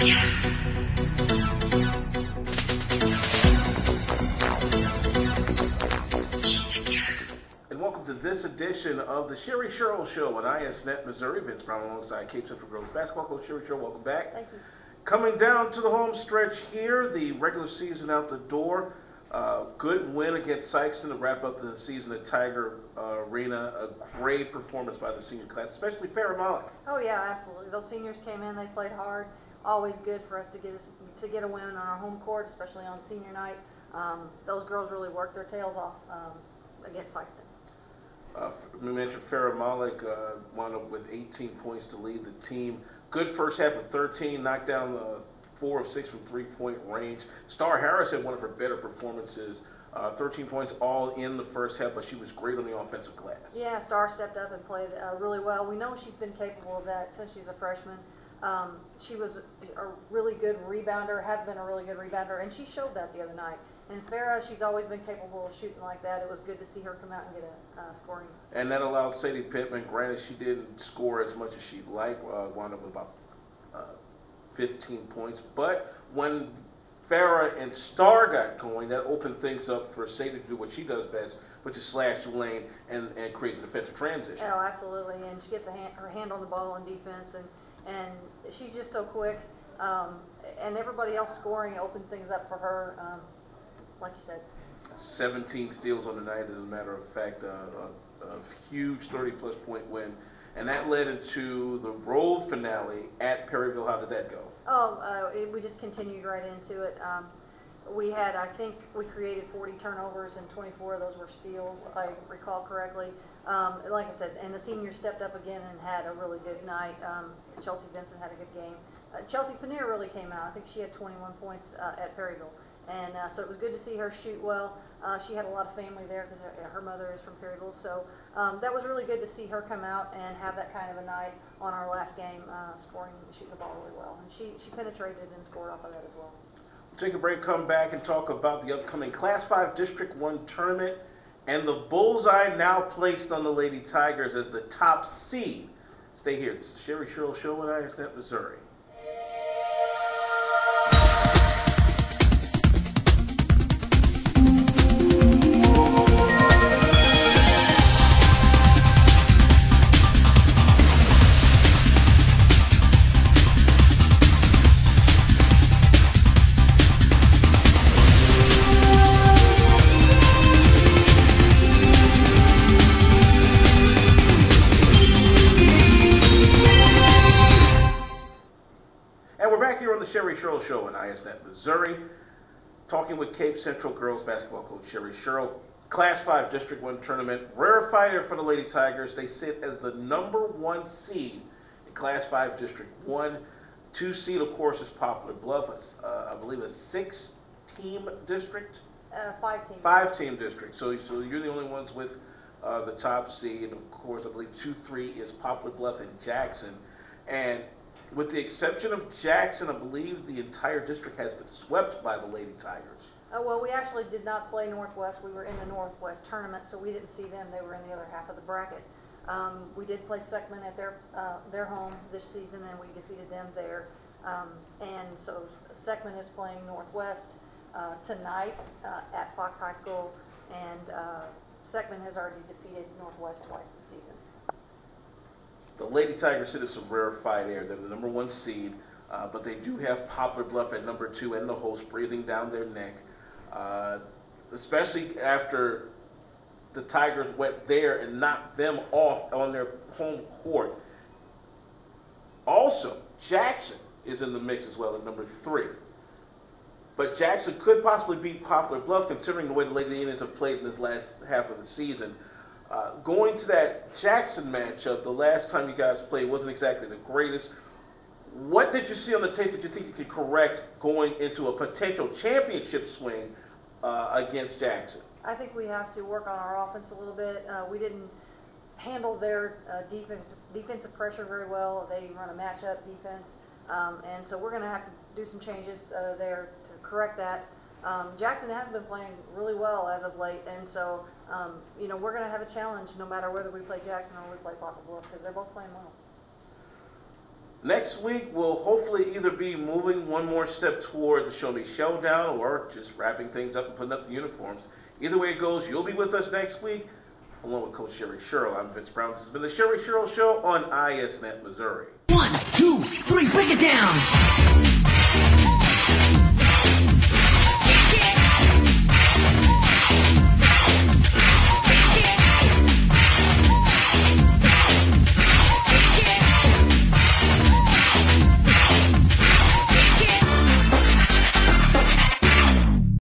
And welcome to this edition of the Sherrie Shirrell Show on ISNet Missouri. Vince Brown alongside Cape Central Girls Basketball Coach Sherrie Shirrell. Welcome back. Thank you. Coming down to the home stretch here, the regular season out the door. Good win against Sykeston to wrap up the season at Tiger Arena. A great performance by the senior class, especially Farrah Malik. Oh yeah, absolutely. Those seniors came in, they played hard. Always good for us to get a win on our home court, especially on senior night. Those girls really worked their tails off against Sykeston. We mentioned Farrah Malik wound up with 18 points to lead the team. Good first half of 13, knocked down 4 of 6 from three-point range. Star Harris had one of her better performances. 13 points all in the first half, but she was great on the offensive glass. Yeah, Star stepped up and played really well. We know she's been capable of that since she's a freshman. She was a really good rebounder, has been a really good rebounder, and she showed that the other night. And Farrah, she's always been capable of shooting like that. It was good to see her come out and get a scoring. And that allowed Sadie Pittman, granted she didn't score as much as she'd like, wound up with about 15 points. But when Farrah and Star got going, that opened things up for Sadie to do what she does best, which is slash the lane and create a defensive transition. Oh, absolutely. And she gets her hand on the ball in defense, and she's just so quick. And everybody else scoring opened things up for her. Like you said, 17 steals on the night, as a matter of fact, a huge 30-plus point win, and that led into the road finale at Perryville. How did that go? We just continued right into it. We had, I think, we created 40 turnovers, and 24 of those were steals, if I recall correctly. Like I said, and the seniors stepped up again and had a really good night. Chelsea Vincent had a good game. Chelsea Paneer really came out. I think she had 21 points at Perryville. And so it was good to see her shoot well. She had a lot of family there because her mother is from Perryville. So that was really good to see her come out and have that kind of a night on our last game, scoring and shooting the ball really well. And she penetrated and scored off of that as well. We'll take a break, come back, and talk about the upcoming Class 5 District 1 tournament and the bullseye now placed on the Lady Tigers as the top seed. Stay here. This is the Sherrie Shirrell Show on ISNet Missouri. Sherrie Shirrell Show in ISNet Missouri, talking with Cape Central Girls Basketball Coach Sherrie Shirrell. Class 5 District 1 tournament, rarefied air for the Lady Tigers. They sit as the #1 seed in Class 5 District 1. 2 seed, of course, is Poplar Bluff. I believe a 6-team district? 5-team. 5-team district. So you're the only ones with the top seed. Of course, I believe 2-3 is Poplar Bluff and Jackson. And with the exception of Jackson, I believe the entire district has been swept by the Lady Tigers. Well, we actually did not play Northwest. We were in the Northwest tournament, so we didn't see them. They were in the other half of the bracket. We did play Seckman at their home this season, and we defeated them there. And so Seckman is playing Northwest tonight at Fox High School, and Seckman has already defeated Northwest twice this season. The Lady Tigers sit as some rarefied air. They're the #1 seed, but they do have Poplar Bluff at #2 and the host breathing down their neck, especially after the Tigers went there and knocked them off on their home court. Also, Jackson is in the mix as well at #3. But Jackson could possibly beat Poplar Bluff considering the way the Lady Indians have played in this last half of the season. Going to that Jackson matchup, the last time you guys played wasn't exactly the greatest. What did you see on the tape that you think you could correct going into a potential championship swing against Jackson? I think we have to work on our offense a little bit. We didn't handle their defensive pressure very well. They run a matchup defense, and so we're going to have to do some changes there to correct that. Jackson has been playing really well as of late, and so we're going to have a challenge no matter whether we play Jackson or we play Poplar Bluff because they're both playing well. Next week, we'll hopefully either be moving one more step toward the Show Me Showdown or just wrapping things up and putting up the uniforms. Either way it goes, you'll be with us next week, along with Coach Sherrie Shirrell. I'm Vince Brown. This has been the Sherrie Shirrell Show on ISNet Missouri. 1, 2, 3, break it down.